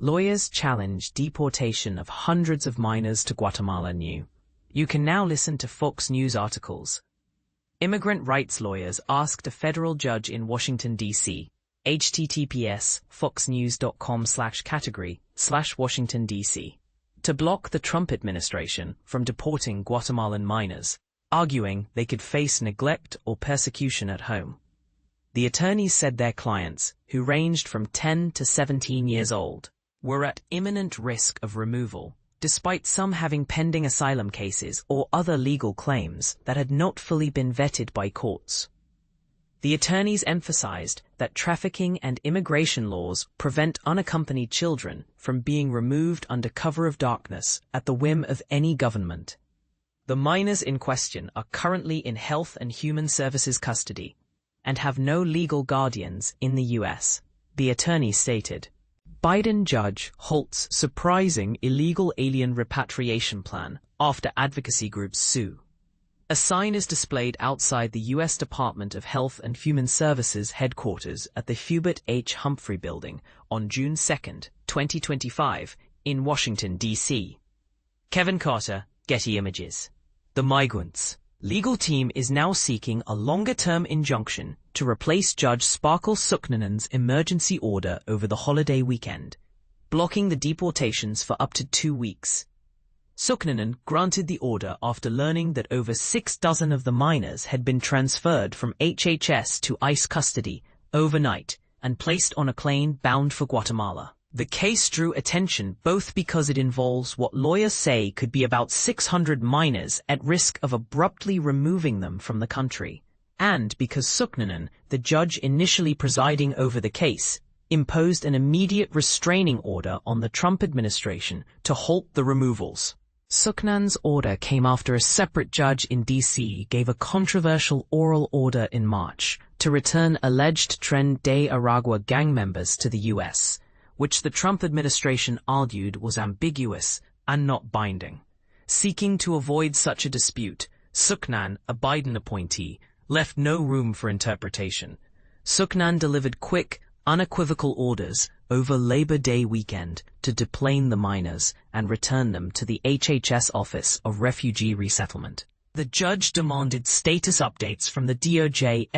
Lawyers challenge deportation of hundreds of minors to Guatemala. You can now listen to Fox News articles. Immigrant rights lawyers asked a federal judge in Washington, D.C. https foxnews.com/category/Washington, D.C. to block the Trump administration from deporting Guatemalan minors, arguing they could face neglect or persecution at home. The attorneys said their clients, who ranged from 10 to 17 years old, were at imminent risk of removal, despite some having pending asylum cases or other legal claims that had not fully been vetted by courts. The attorneys emphasized that trafficking and immigration laws prevent unaccompanied children from being removed under cover of darkness at the whim of any government. The minors in question are currently in Health and Human Services custody and have no legal guardians in the U.S., the attorney stated. Biden judge halts surprising illegal alien repatriation plan after advocacy groups sue. A sign is displayed outside the U.S. Department of Health and Human Services headquarters at the Hubert H. Humphrey Building on June 2, 2025, in Washington, D.C. Kevin Carter, Getty Images. The migrants' legal team is now seeking a longer-term injunction to replace Judge Sparkle Sooknanan's emergency order over the holiday weekend, blocking the deportations for up to 2 weeks. Sooknanan granted the order after learning that over 6 dozen of the minors had been transferred from HHS to ICE custody overnight and placed on a plane bound for Guatemala. The case drew attention both because it involves what lawyers say could be about 600 minors at risk of abruptly removing them from the country, and because Sooknanan, the judge initially presiding over the case, imposed an immediate restraining order on the Trump administration to halt the removals. Sooknan's order came after a separate judge in D.C. gave a controversial oral order in March to return alleged Tren de Aragua gang members to the U.S., which the Trump administration argued was ambiguous and not binding. Seeking to avoid such a dispute, Sooknanan, a Biden appointee, left no room for interpretation. Sooknanan delivered quick, unequivocal orders over Labor Day weekend to deplane the minors and return them to the HHS Office of Refugee Resettlement. The judge demanded status updates from the DOJ